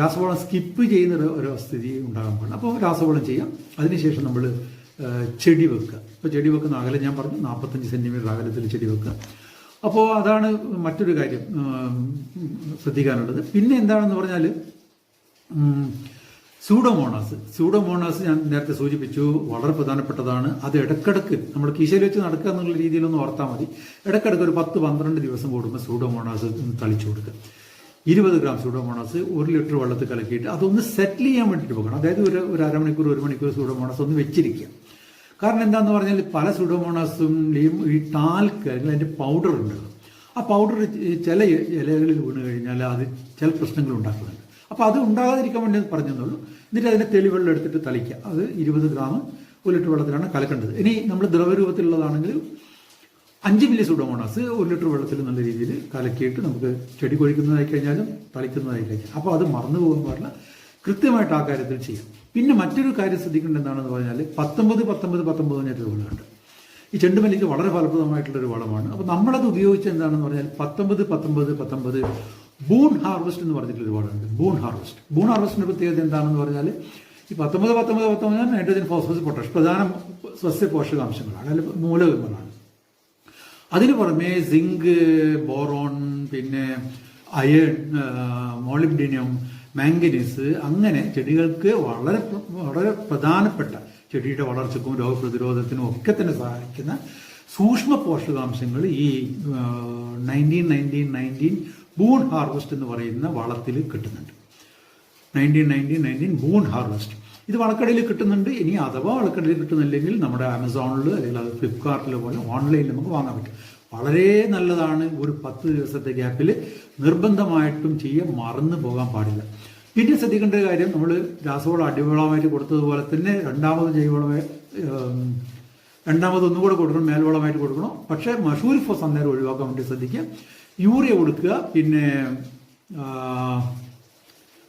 രാസവളം സ്കിപ്പ് ചെയ്യുന്ന ഒരു സ്ഥിതി ഉണ്ടാകാൻ പാടില്ല. അപ്പോൾ രാസവളം ചെയ്യാം. അതിനുശേഷം നമ്മൾ ചെടി വെക്കുക. ഇപ്പോൾ ചെടി വെക്കുന്ന അകലം ഞാൻ പറഞ്ഞു 45 സെൻറ്റിമീറ്റർ അകലത്തിൽ ചെടി വെക്കുക. അപ്പോൾ അതാണ് മറ്റൊരു കാര്യം ശ്രദ്ധിക്കാനുള്ളത്. പിന്നെ എന്താണെന്ന് പറഞ്ഞാൽ സ്യൂഡോമോണാസ് ഞാൻ നേരത്തെ സൂചിപ്പിച്ചു, വളരെ പ്രധാനപ്പെട്ടതാണ്. അത് ഇടക്കിടക്ക് നമ്മൾ കീശയിൽ വെച്ച് നടക്കുക എന്നുള്ള രീതിയിലൊന്നും ഓർത്താൽ മതി. ഇടക്കിടക്ക് ഒരു 10-12 ദിവസം കൂടുമ്പോൾ സ്യൂഡോമോണാസ് തളിച്ചു കൊടുക്കുക. 20 ഗ്രാം സ്യൂഡോമോണാസ് 1 ലിറ്റർ വെള്ളത്തിൽ കലക്കിയിട്ട് അതൊന്ന് സെറ്റിൽ ചെയ്യാൻ വേണ്ടിയിട്ട് പോകണം. അതായത് ഒരു അരമണിക്കൂർ 1 മണിക്കൂർ സ്യൂഡോമോണാസ് ഒന്ന് വെച്ചിരിക്കുക. കാരണം എന്താണെന്ന് പറഞ്ഞാൽ പല സ്യൂഡോമോണാസിൻ്റെയും ഈ ടാൽക്ക് അല്ലെങ്കിൽ അതിൻ്റെ പൗഡർ ഉണ്ടല്ലോ, ആ പൗഡർ ചില ഇലകളിൽ വീണ് കഴിഞ്ഞാൽ അത് ചില പ്രശ്നങ്ങൾ ഉണ്ടാക്കുന്നുണ്ട്. അപ്പോൾ അത് ഉണ്ടാകാതിരിക്കാൻ വേണ്ടി പറഞ്ഞെന്നുള്ളൂ. എന്നിട്ട് അതിനെ തെളിവെള്ളം എടുത്തിട്ട് തളിക്കുക. അത് 20 ഗ്രാം 1 ലിറ്റർ വെള്ളത്തിലാണ് കലക്കേണ്ടത്. ഇനി നമ്മൾ ദ്രവരൂപത്തിലുള്ളതാണെങ്കിൽ 5 മില്ലി സ്യൂഡോമോണാസ് 1 ലിറ്റർ വെള്ളത്തിൽ നല്ല രീതിയിൽ കലക്കിയിട്ട് നമുക്ക് ചെടി കൊഴിക്കുന്നതായി കഴിഞ്ഞാലും തളിക്കുന്നതായി കഴിഞ്ഞാൽ, അപ്പോൾ അത് മറന്നു പോകാൻ പാടില്ല. കൃത്യമായിട്ട് ആ കാര്യത്തിൽ ചെയ്യാം. പിന്നെ മറ്റൊരു കാര്യം ശ്രദ്ധിക്കേണ്ടത് എന്താണെന്ന് പറഞ്ഞാൽ 19-19-19 എന്നൊരു വളമുണ്ട്. ഈ ചെണ്ടുമല്ലിക്ക് വളരെ ഫലപ്രദമായിട്ടുള്ളൊരു വളമാണ്. അപ്പോൾ നമ്മളത് ഉപയോഗിച്ച് എന്താണെന്ന് പറഞ്ഞാൽ 19-19-19 ബൂൺ ഹാർവെസ്റ്റ് എന്ന് പറഞ്ഞിട്ടുള്ളൊരു വളമുണ്ട്. ബൂൺ ഹാർവെസ്റ്റിൻ്റെ പ്രത്യേകത എന്താണെന്ന് പറഞ്ഞാൽ ഈ 19-19-19 നൈട്രജൻ, ഫോസ്ഫറസ്, പൊട്ടാഷ് പ്രധാന സസ്യ പോഷകാംശങ്ങളാണ്, അല്ലെങ്കിൽ മൂലകങ്ങളാണ്. അതിന് പുറമെ സിങ്ക്, ബോറോൺ, പിന്നെ അയൺ, മോളിബ്ഡിനം, മാംഗനീസ്, അങ്ങനെ ചെടികൾക്ക് വളരെ വളരെ പ്രധാനപ്പെട്ട ചെടിയുടെ വളർച്ചയ്ക്കും രോഗപ്രതിരോധത്തിനും ഒക്കെ തന്നെ സഹായിക്കുന്ന സൂക്ഷ്മ പോഷകാംശങ്ങൾ ഈ 19-19-19 ബൂൺ ഹാർവെസ്റ്റ് എന്ന് പറയുന്ന വളത്തിൽ കിട്ടുന്നുണ്ട്. 19-19-19 ബൂൺ ഹാർവെസ്റ്റ് ഇത് വളക്കടയിൽ കിട്ടുന്നുണ്ട്. ഇനി അഥവാ വളക്കടയിൽ കിട്ടുന്നില്ലെങ്കിൽ നമ്മുടെ ആമസോണിൽ അല്ലെങ്കിൽ അത് ഫ്ലിപ്കാർട്ടിൽ പോലെ ഓൺലൈനിൽ നമുക്ക് വാങ്ങാൻ പറ്റും. വളരെ നല്ലതാണ്. ഒരു 10 ദിവസത്തെ ഗ്യാപ്പിൽ നിർബന്ധമായിട്ടും ചെയ്യാൻ മറന്നു പോകാൻ പാടില്ല. പിന്നെ ശ്രദ്ധിക്കേണ്ട കാര്യം, നമ്മൾ രാസവളം അടിവളമായിട്ട് കൊടുത്തതുപോലെ തന്നെ രണ്ടാമത് ഒന്നുകൂടെ കൊടുക്കണം, മേൽവളമായിട്ട് കൊടുക്കണം. പക്ഷേ മഷൂർ ഫോസ് അന്നേരം ഒഴിവാക്കാൻ വേണ്ടി ശ്രദ്ധിക്കുക. യൂറിയ കൊടുക്കുക. പിന്നെ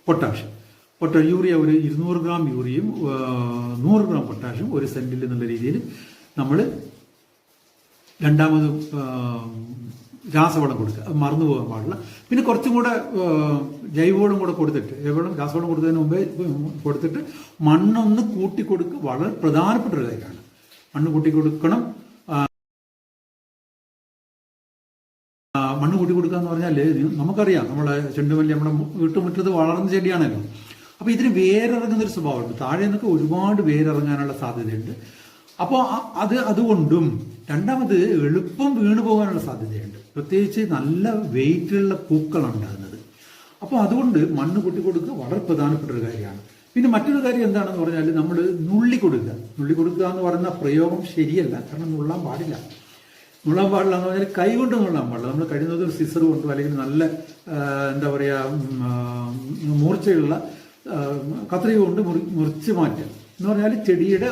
പൊട്ടാഷ്യം യൂറിയ ഒരു 200 ഗ്രാം യൂറിയയും 100 ഗ്രാം പൊട്ടാഷ്യം 1 സെന്റിൽ എന്നുള്ള രീതിയിൽ നമ്മൾ രണ്ടാമത് രാസവളം കൊടുക്കുക. മറന്നു പോകാൻ പാടില്ല. പിന്നെ കുറച്ചും കൂടെ ജൈവവളം കൂടെ കൊടുത്തിട്ട്, രാസവളം കൊടുത്തതിന് മുമ്പേ കൊടുത്തിട്ട് മണ്ണൊന്ന് കൂട്ടി കൊടുക്കുക. വളരെ പ്രധാനപ്പെട്ട ഒരു കാര്യമാണ്. മണ്ണ് കൂട്ടി കൊടുക്കണം. മണ്ണ് കൂട്ടി കൊടുക്കുക എന്ന് പറഞ്ഞാൽ നമുക്കറിയാം, നമ്മളെ ചെണ്ടുമല്ലി നമ്മുടെ വീട്ടുമുറ്റത്ത് വളർന്ന ചെടിയാണല്ലോ. അപ്പോൾ ഇതിന് വേരിറങ്ങുന്നൊരു സ്വഭാവമുണ്ട്. താഴെ നിന്നൊക്കെ ഒരുപാട് വേരിറങ്ങാനുള്ള സാധ്യതയുണ്ട്. അപ്പോൾ അതുകൊണ്ടും രണ്ടാമത് എളുപ്പം വീണു പോകാനുള്ള സാധ്യതയുണ്ട്. പ്രത്യേകിച്ച് നല്ല വെയിറ്റുള്ള പൂക്കളുണ്ടാകുന്നത്. അപ്പോൾ അതുകൊണ്ട് മണ്ണ് കൂട്ടി കൊടുക്കുക വളരെ പ്രധാനപ്പെട്ട ഒരു കാര്യമാണ്. പിന്നെ മറ്റൊരു കാര്യം എന്താണെന്ന് പറഞ്ഞാൽ നമ്മൾ നുള്ളി കൊടുക്കുക എന്ന് പറയുന്ന പ്രയോഗം ശരിയല്ല. കാരണം നുള്ളാൻ പാടില്ല എന്ന് പറഞ്ഞാൽ കൈ കൊണ്ട് നുള്ളാൻ പാടില്ല. നമ്മൾ കഴിയുന്നത് ഒരു സിസർ കൊണ്ടോ അല്ലെങ്കിൽ നല്ല എന്താ പറയുക മൂർച്ചയുള്ള കത്രിക കൊണ്ട് മുറിച്ച് മാറ്റുക എന്ന് പറഞ്ഞാൽ ചെടിയുടെ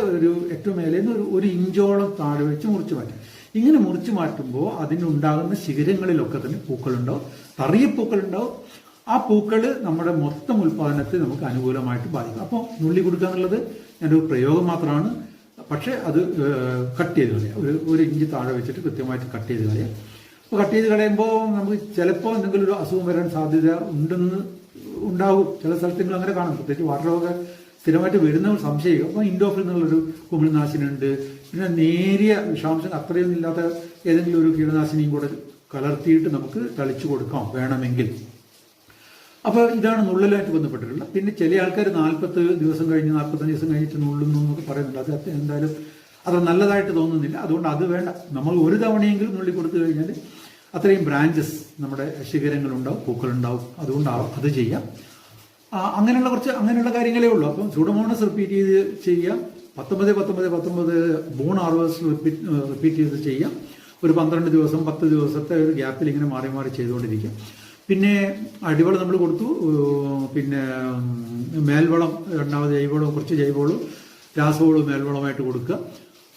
ഏറ്റവും മേലെ നിന്ന് ഒരു ഇഞ്ചോളം താഴെ വെച്ച് മുറിച്ച് മാറ്റുക. ഇങ്ങനെ മുറിച്ച് മാറ്റുമ്പോൾ അതിനുണ്ടാകുന്ന ശിഖരങ്ങളിലൊക്കെ തന്നെ പൂക്കളുണ്ടാവും, തറിയ പൂക്കളുണ്ടാവും. ആ പൂക്കൾ നമ്മുടെ മൊത്തം ഉൽപ്പാദനത്തെ നമുക്ക് അനുകൂലമായിട്ട് ബാധിക്കും. അപ്പോൾ നുള്ളി കൊടുക്കുക എന്നുള്ളത് ഞാനൊരു പ്രയോഗം മാത്രമാണ്. പക്ഷേ അത് കട്ട് ചെയ്ത് കളയാം. ഒരു ഇഞ്ച് താഴെ വെച്ചിട്ട് കൃത്യമായിട്ട് കട്ട് ചെയ്ത് കളയാം. അപ്പോൾ കട്ട് ചെയ്ത് കളയുമ്പോൾ നമുക്ക് ചിലപ്പോൾ എന്തെങ്കിലും ഒരു അസുഖം വരാൻ സാധ്യത ഉണ്ടാകും. ചില സ്ഥലത്തെങ്കിലും അങ്ങനെ കാണും. പ്രത്യേകിച്ച് വാട്ടറൊക്കെ സ്ഥിരമായിട്ട് വരുന്ന സംശയം. അപ്പോൾ ഇൻഡോഫിൽ എന്നുള്ളൊരു കുമിൾനാശിനിയുണ്ട്. പിന്നെ നേരിയ വിഷാംശം അത്രയൊന്നും ഇല്ലാത്ത ഏതെങ്കിലും ഒരു കീടനാശിനിയും കൂടെ കലർത്തിയിട്ട് നമുക്ക് തളിച്ചു കൊടുക്കാം വേണമെങ്കിൽ. അപ്പോൾ ഇതാണ് നുള്ളലുമായിട്ട് ബന്ധപ്പെട്ടിട്ടുള്ളത്. പിന്നെ ചില ആൾക്കാർ 40 ദിവസം കഴിഞ്ഞ് 45 ദിവസം കഴിഞ്ഞിട്ട് നുള്ളുന്നു എന്നൊക്കെ പറയുന്നുണ്ട്. അത് എന്തായാലും അത് നല്ലതായിട്ട് തോന്നുന്നില്ല. അതുകൊണ്ട് അത് വേണ്ട. നമ്മൾ ഒരു തവണയെങ്കിലും നുള്ളി കൊടുത്തു കഴിഞ്ഞാൽ അത്രയും ബ്രാഞ്ചസ് നമ്മുടെ ശിഖരങ്ങളുണ്ടാവും, പൂക്കളുണ്ടാവും. അതുകൊണ്ടാവും അത് ചെയ്യാം. അങ്ങനെയുള്ള കാര്യങ്ങളേ ഉള്ളൂ. അപ്പം സൂഡോമോണസ് റിപ്പീറ്റ് ചെയ്ത് ചെയ്യാം. 19-19-19 ബൂൺ ഹാർവെസ്റ്റ് റിപ്പീറ്റ് ചെയ്ത് ചെയ്യാം. ഒരു 12 ദിവസം 10 ദിവസത്തെ ഒരു ഗ്യാപ്പിൽ ഇങ്ങനെ മാറി മാറി ചെയ്തുകൊണ്ടിരിക്കാം. പിന്നെ അടിവളം നമ്മൾ കൊടുത്തു. പിന്നെ മേൽവളം, രണ്ടാമത് ജൈവവളം, കുറച്ച് ജൈവവളം, രാസവളവും മേൽവളമായിട്ട് കൊടുക്കുക.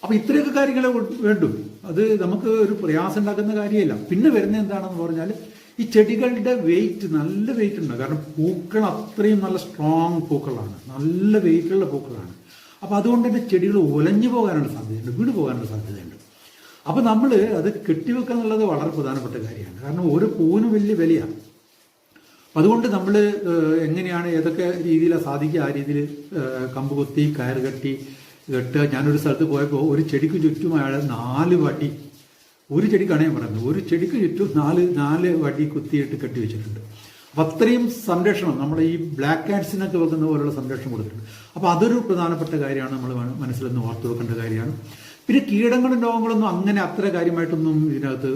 അപ്പോൾ ഇത്രയൊക്കെ കാര്യങ്ങളെ വേണ്ടു. അത് നമുക്ക് ഒരു പ്രയാസം ഉണ്ടാക്കുന്ന കാര്യമല്ല. പിന്നെ വരുന്നത് എന്താണെന്ന് പറഞ്ഞാൽ ഈ ചെടികളുടെ വെയിറ്റ് നല്ല വെയിറ്റ് ഉണ്ട്. കാരണം പൂക്കൾ അത്രയും നല്ല സ്ട്രോങ് പൂക്കളാണ്, നല്ല വെയിറ്റുള്ള പൂക്കളാണ്. അപ്പോൾ അതുകൊണ്ട് തന്നെ ചെടികൾ ഉലഞ്ഞു പോകാനുള്ള സാധ്യതയുണ്ട്, വീട് പോകാനുള്ള സാധ്യതയുണ്ട്. അപ്പോൾ നമ്മൾ അത് കെട്ടിവെക്കുക എന്നുള്ളത് വളരെ പ്രധാനപ്പെട്ട കാര്യമാണ്. കാരണം ഓരോ പൂവിനും വലിയ വിലയാണ്. അതുകൊണ്ട് നമ്മൾ എങ്ങനെയാണ് ഏതൊക്കെ രീതിയിലാണ് സാധിക്കുക ആ രീതിയിൽ കമ്പ് കൊത്തി കയറ് കെട്ടുക. ഞാനൊരു സ്ഥലത്ത് പോയപ്പോൾ ഒരു ചെടിക്ക് ചുറ്റും അയാൾ 4 വടി, ഒരു ചെടിക്കാണ് ഞാൻ പറയുന്നത്, ഒരു ചെടിക്ക് ചുറ്റും 4 വടി കുത്തിയിട്ട് കെട്ടി വെച്ചിട്ടുണ്ട്. അപ്പം അത്രയും സംരക്ഷണം നമ്മുടെ ഈ ബ്ലാക്ക് കാറ്റ്സിനൊക്കെ വെക്കുന്ന പോലുള്ള സംരക്ഷണം കൊടുത്തിട്ടുണ്ട്. അപ്പോൾ അതൊരു പ്രധാനപ്പെട്ട കാര്യമാണ്, നമ്മൾ മനസ്സിലൊന്ന് ഓർത്തു വെക്കേണ്ട കാര്യമാണ്. പിന്നെ കീടങ്ങളും രോഗങ്ങളൊന്നും അങ്ങനെ അത്ര കാര്യമായിട്ടൊന്നും ഇതിനകത്ത്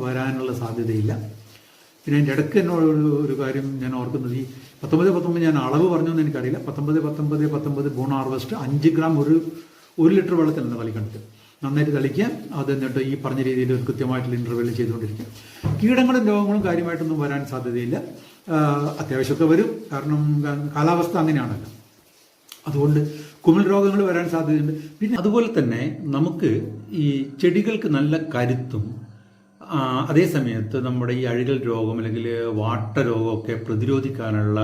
വരാനുള്ള സാധ്യതയില്ല. പിന്നെ എൻ്റെ ഇടയ്ക്ക് എന്നോട് ഒരു കാര്യം ഞാൻ ഓർക്കുന്നത്, ഈ 19 ഞാൻ അളവ് പറഞ്ഞൊന്നും എനിക്കറിയില്ല. 19 ബോൺ ഹാർവെസ്റ്റ് 5 ഗ്രാം ഒരു ലിറ്റർ വെള്ളത്തിലാണ് തളിക്കേണ്ടത്. നന്നായിട്ട് തളിക്കുക. അത് എന്നിട്ട് ഈ പറഞ്ഞ രീതിയിൽ ഒരു കൃത്യമായിട്ടുള്ള ഇൻ്റർവെല്ലിൽ ചെയ്തുകൊണ്ടിരിക്കുക. കീടങ്ങളും രോഗങ്ങളും കാര്യമായിട്ടൊന്നും വരാൻ സാധ്യതയില്ല. അത്യാവശ്യമൊക്കെ വരും, കാരണം കാലാവസ്ഥ അങ്ങനെയാണല്ലോ. അതുകൊണ്ട് കുമിൾ രോഗങ്ങൾ വരാൻ സാധ്യതയുണ്ട്. പിന്നെ അതുപോലെ തന്നെ നമുക്ക് ഈ ചെടികൾക്ക് നല്ല കരുത്തും അതേ സമയത്ത് നമ്മുടെ ഈ അഴുകൽ രോഗം അല്ലെങ്കിൽ വാട്ട രോഗമൊക്കെ പ്രതിരോധിക്കാനുള്ള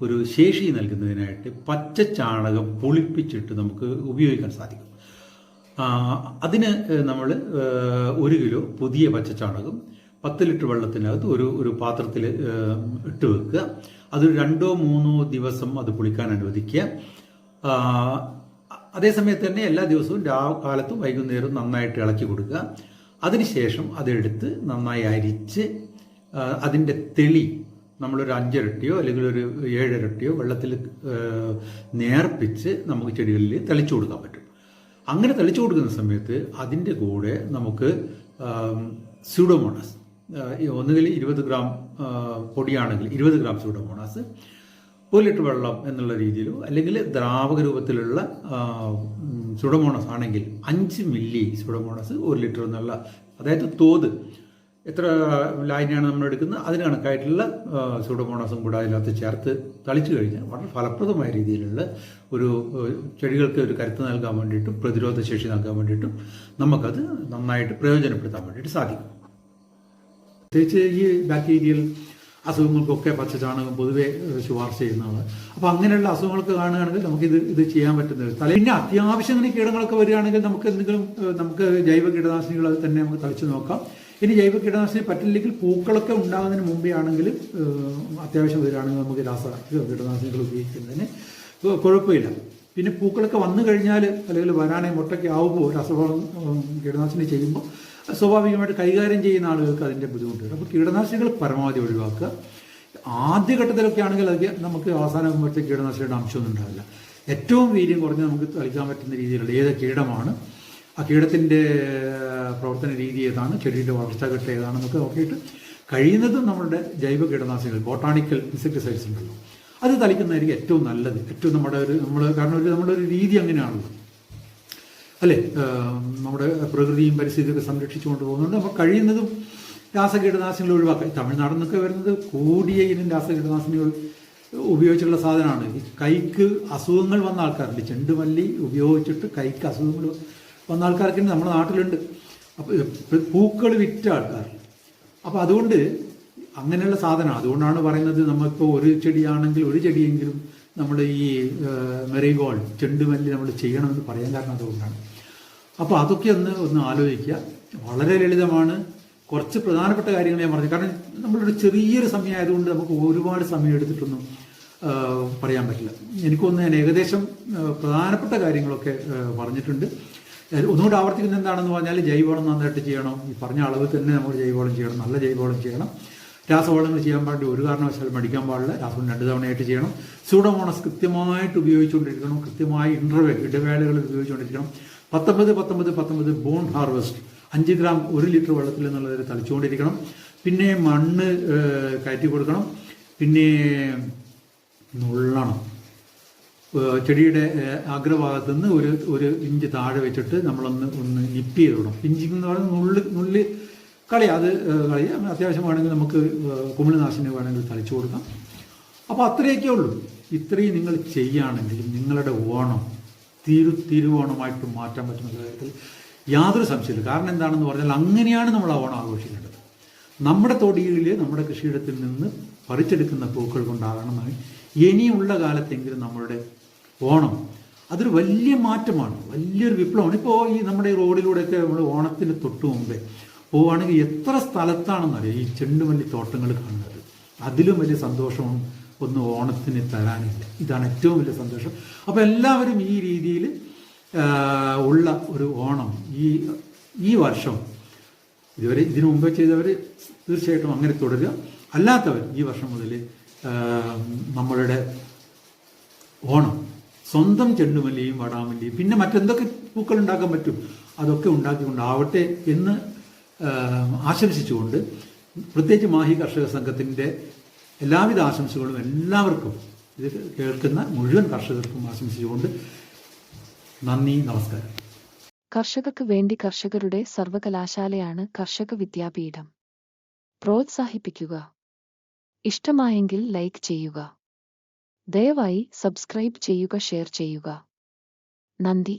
ഒരു ശേഷി നൽകുന്നതിനായിട്ട് പച്ച ചാണകം പുളിപ്പിച്ചിട്ട് നമുക്ക് ഉപയോഗിക്കാൻ സാധിക്കും. അതിന് നമ്മൾ 1 കിലോ പുതിയ പച്ച ചാണകം 10 ലിറ്റർ വെള്ളത്തിനകത്ത് ഒരു പാത്രത്തിൽ ഇട്ട് വെക്കുക. അത് 2-3 ദിവസം അത് പുളിക്കാൻ അനുവദിക്കുക. അതേസമയത്ത് തന്നെ എല്ലാ ദിവസവും കാലത്തും വൈകുന്നേരവും നന്നായിട്ട് ഇളക്കി കൊടുക്കുക. അതിനുശേഷം അതെടുത്ത് നന്നായി അരിച്ച് അതിൻ്റെ തെളി നമ്മളൊരു 5 ഇരട്ടിയോ അല്ലെങ്കിൽ ഒരു 7 ഇരട്ടിയോ വെള്ളത്തിൽ നേർപ്പിച്ച് നമുക്ക് ചെടികളിൽ തളിച്ചു കൊടുക്കാൻ പറ്റും. അങ്ങനെ തളിച്ചു കൊടുക്കുന്ന സമയത്ത് അതിൻ്റെ കൂടെ നമുക്ക് സ്യൂഡോമോണാസ്, ഒന്നുകിൽ 20 ഗ്രാം പൊടിയാണെങ്കിൽ 20 ഗ്രാം സ്യൂഡോമോണാസ് 1 ലിറ്റർ വെള്ളം എന്നുള്ള രീതിയിലോ, അല്ലെങ്കിൽ ദ്രാവക രൂപത്തിലുള്ള സ്യൂഡോമോണസ് ആണെങ്കിൽ 5 മില്ലി സ്യൂഡോമോണസ് 1 ലിറ്റർ എന്നുള്ള, അതായത് തോത് എത്ര ലായനിയാണ് നമ്മൾ എടുക്കുന്നത് അതിന് കണക്കായിട്ടുള്ള സ്യൂഡോമോണസും കൂടെ അതിനകത്ത് ചേർത്ത് തളിച്ചു കഴിഞ്ഞാൽ വളരെ ഫലപ്രദമായ രീതിയിലുള്ള ഒരു ചെടികൾക്ക് ഒരു കരുത്ത് നൽകാൻ വേണ്ടിയിട്ടും പ്രതിരോധ ശേഷി നൽകാൻ വേണ്ടിയിട്ടും നമുക്കത് നന്നായിട്ട് പ്രയോജനപ്പെടുത്താൻ വേണ്ടിയിട്ട് സാധിക്കും. പ്രത്യേകിച്ച് ഈ ബാക്ടീരിയൽ അസുഖങ്ങൾക്കൊക്കെ പച്ചചാണകം പൊതുവെ ശുപാർശ ചെയ്യുന്നതാണ്. അപ്പോൾ അങ്ങനെയുള്ള അസുഖങ്ങളൊക്കെ കാണുകയാണെങ്കിൽ ഇത് ചെയ്യാൻ പറ്റുന്നത്. പിന്നെ അത്യാവശ്യം കീടങ്ങളൊക്കെ വരികയാണെങ്കിൽ നമുക്ക് ജൈവ കീടനാശിനികൾ തന്നെ നമുക്ക് തളിച്ച് നോക്കാം. ഇനി ജൈവ കീടനാശിനി പറ്റില്ലെങ്കിൽ പൂക്കളൊക്കെ ഉണ്ടാകുന്നതിന് മുമ്പേ ആണെങ്കിലും അത്യാവശ്യം വരികയാണെങ്കിൽ നമുക്ക് കീടനാശിനികൾ ഉപയോഗിക്കുന്നതിന് കുഴപ്പമില്ല. പിന്നെ പൂക്കളൊക്കെ വന്നു കഴിഞ്ഞാൽ അല്ലെങ്കിൽ വരാനായി മുട്ടയ്ക്ക് ആവുമ്പോൾ രാസവളം കീടനാശിനി ചെയ്യുമ്പോൾ സ്വാഭാവികമായിട്ട് കൈകാര്യം ചെയ്യുന്ന ആളുകൾക്ക് അതിൻ്റെ ബുദ്ധിമുട്ട് വരും. അപ്പോൾ കീടനാശിനികൾ പരമാവധി ഒഴിവാക്കുക. ആദ്യഘട്ടത്തിലൊക്കെ ആണെങ്കിൽ അത് നമുക്ക് അവസാനമാകുമ്പോഴത്തേക്ക് കീടനാശിനിയുടെ അംശമൊന്നും ഉണ്ടാവില്ല. ഏറ്റവും വീര്യം കുറഞ്ഞ് നമുക്ക് തളിക്കാൻ പറ്റുന്ന രീതിയിലുള്ള ഏത് കീടമാണ്, ആ കീടത്തിൻ്റെ പ്രവർത്തന രീതി ഏതാണ്, ചെടിയുടെ വളർച്ചാഘട്ടം ഏതാണെന്നൊക്കെ നോക്കിയിട്ട് കഴിയുന്നതും നമ്മളുടെ ജൈവ കീടനാശിനികൾ ബോട്ടാണിക്കൽ ഇൻസെക്ടിസൈഡ്സ് ഉണ്ടല്ലോ അത് തളിക്കുന്നതായിരിക്കും ഏറ്റവും നല്ലത്. ഏറ്റവും കാരണം നമ്മുടെ ഒരു രീതി അങ്ങനെയാണല്ലോ അല്ലേ, നമ്മുടെ പ്രകൃതിയും പരിസ്ഥിതിയൊക്കെ സംരക്ഷിച്ചുകൊണ്ട് പോകുന്നുണ്ട്. അപ്പോൾ കഴിയുന്നതും രാസകീടനാശിനികൾ ഒഴിവാക്കുക. തമിഴ്നാട്ടിൽ നിന്നൊക്കെ വരുന്നത് കൂടിയ ഇനം രാസകീടനാശിനികൾ ഉപയോഗിച്ചുള്ള സാധനമാണ്. ഈ കൈക്ക് അസുഖങ്ങൾ വന്ന ആൾക്കാരുണ്ട്, ചെണ്ടുമല്ലി ഉപയോഗിച്ചിട്ട് കൈക്ക് അസുഖങ്ങൾ വന്ന ആൾക്കാർക്ക് നമ്മുടെ നാട്ടിലുണ്ട്. അപ്പോൾ പൂക്കൾ വിറ്റ ആൾക്കാർ. അപ്പോൾ അതുകൊണ്ട് അങ്ങനെയുള്ള സാധനം, അതുകൊണ്ടാണ് പറയുന്നത് നമ്മളിപ്പോൾ ഒരു ചെടിയാണെങ്കിൽ ഒരു ചെടിയെങ്കിലും നമ്മൾ ഈ മെറിഗോൾഡ് ചെണ്ടുമല്ലി നമ്മൾ ചെയ്യണമെന്ന് പറയാൻ കാരണം അതുകൊണ്ടാണ്. അപ്പോൾ അതൊക്കെ ഒന്ന് ആലോചിക്കുക. വളരെ ലളിതമാണ്. കുറച്ച് പ്രധാനപ്പെട്ട കാര്യങ്ങൾ ഞാൻ പറഞ്ഞു. കാരണം നമ്മളൊരു ചെറിയൊരു സമയമായതുകൊണ്ട് നമുക്ക് ഒരുപാട് സമയം എടുത്തിട്ടൊന്നും പറയാൻ പറ്റില്ല. എനിക്കൊന്ന് ഞാൻ ഏകദേശം പ്രധാനപ്പെട്ട കാര്യങ്ങളൊക്കെ പറഞ്ഞിട്ടുണ്ട്. ഒന്നുകൂടി ആവർത്തിക്കുന്നത് എന്താണെന്ന് പറഞ്ഞാൽ ജൈവവളം നന്നായിട്ട് ചെയ്യണം. ഈ പറഞ്ഞ അളവ് തന്നെ നമ്മൾ ജൈവവളം ചെയ്യണം, നല്ല ജൈവവളം ചെയ്യണം. രാസവളങ്ങൾ ചെയ്യാൻ പാടില്ല, ഒരു കാരണവശാലും മടിക്കാൻ പാടില്ല. രാസവളം 2 തവണയായിട്ട് ചെയ്യണം. സ്യൂഡോമോണസ് കൃത്യമായിട്ട് ഉപയോഗിച്ചുകൊണ്ടിരിക്കണം, കൃത്യമായി ഇടവേളകളിൽ ഉപയോഗിച്ചുകൊണ്ടിരിക്കണം. 19 ബോൺ ഹാർവെസ്റ്റ് 5 ഗ്രാം 1 ലിറ്റർ വെള്ളത്തിൽ എന്നുള്ളതിൽ തളിച്ചുകൊണ്ടിരിക്കണം. പിന്നെ മണ്ണ് കയറ്റി കൊടുക്കണം. പിന്നെ നുള്ളണം. ചെടിയുടെ അഗ്രഭാഗത്തു നിന്ന് ഒരു ഇഞ്ച് താഴെ വെച്ചിട്ട് നമ്മളൊന്ന് നിപ്പ് ചെയ്ത് വിടണം. പിഞ്ചിങ് എന്ന് പറയുന്നത് നുള്ളി കളി അത്യാവശ്യം വേണമെങ്കിൽ നമുക്ക് കുമിൾനാശിനി വേണമെങ്കിൽ തളിച്ചു കൊടുക്കാം. അപ്പോൾ അത്രയൊക്കെ ഉള്ളൂ. ഇത്രയും നിങ്ങൾ ചെയ്യുകയാണെങ്കിൽ നിങ്ങളുടെ ഓണം തിരുവോണമായിട്ട് മാറ്റാൻ പറ്റുന്ന കാര്യത്തിൽ യാതൊരു സംശയമില്ല. കാരണം എന്താണെന്ന് പറഞ്ഞാൽ അങ്ങനെയാണ് നമ്മൾ ആ ഓണം ആഘോഷിക്കേണ്ടത്. നമ്മുടെ തൊടിയിൽ നമ്മുടെ കൃഷിയിടത്തിൽ നിന്ന് പറിച്ചെടുക്കുന്ന പൂക്കൾ കൊണ്ടാകണമെന്നാണ് ഇനിയുള്ള കാലത്തെങ്കിലും നമ്മളുടെ ഓണം അതൊരു വലിയ മാറ്റമാണ്, വലിയൊരു വിപ്ലവമാണ്. ഇപ്പോൾ ഈ നമ്മുടെ ഈ റോഡിലൂടെയൊക്കെ നമ്മൾ ഓണത്തിന് തൊട്ട് മുമ്പേ പോവുകയാണെങ്കിൽ എത്ര സ്ഥലത്താണെന്നറിയാം ഈ ചെണ്ടുമല്ലി തോട്ടങ്ങൾ കാണുന്നത്. അതിലും വലിയ സന്തോഷവും ഒന്നും ഓണത്തിന് തരാനില്ല. ഇതാണ് ഏറ്റവും വലിയ സന്തോഷം. അപ്പോൾ എല്ലാവരും ഈ രീതിയിൽ ഉള്ള ഒരു ഓണം ഈ വർഷം ഇതുവരെ ഇതിനു മുമ്പ് ചെയ്തവർ തീർച്ചയായിട്ടും അങ്ങനെ തുടരുക. അല്ലാത്തവർ ഈ വർഷം മുതൽ നമ്മളുടെ ഓണം സ്വന്തം ചെണ്ടുമല്ലിയും വാടാമല്ലിയും പിന്നെ മറ്റെന്തൊക്കെ പൂക്കൾ ഉണ്ടാക്കാൻ പറ്റും അതൊക്കെ ഉണ്ടാക്കിക്കൊണ്ടാവട്ടെ എന്ന് ആശംസിച്ചുകൊണ്ട്, പ്രത്യേകിച്ച് മാഹി കർഷക സംഘത്തിൻ്റെ എല്ലാവിധ ആശംസകളും എല്ലാവർക്കും, ഇത് കേൾക്കുന്ന മുഴുവൻ കർഷകർക്കും ആശംസിച്ചുകൊണ്ട് നന്ദി, നമസ്കാരം. കർഷകർക്ക് വേണ്ടി കർഷകരുടെ സർവകലാശാലയാണ് കർഷക വിദ്യാപീഠം. പ്രോത്സാഹിപ്പിക്കുക. ഇഷ്ടമായെങ്കിൽ ലൈക്ക് ചെയ്യുക. ദയവായി സബ്സ്ക്രൈബ് ചെയ്യുക, ഷെയർ ചെയ്യുക. നന്ദി.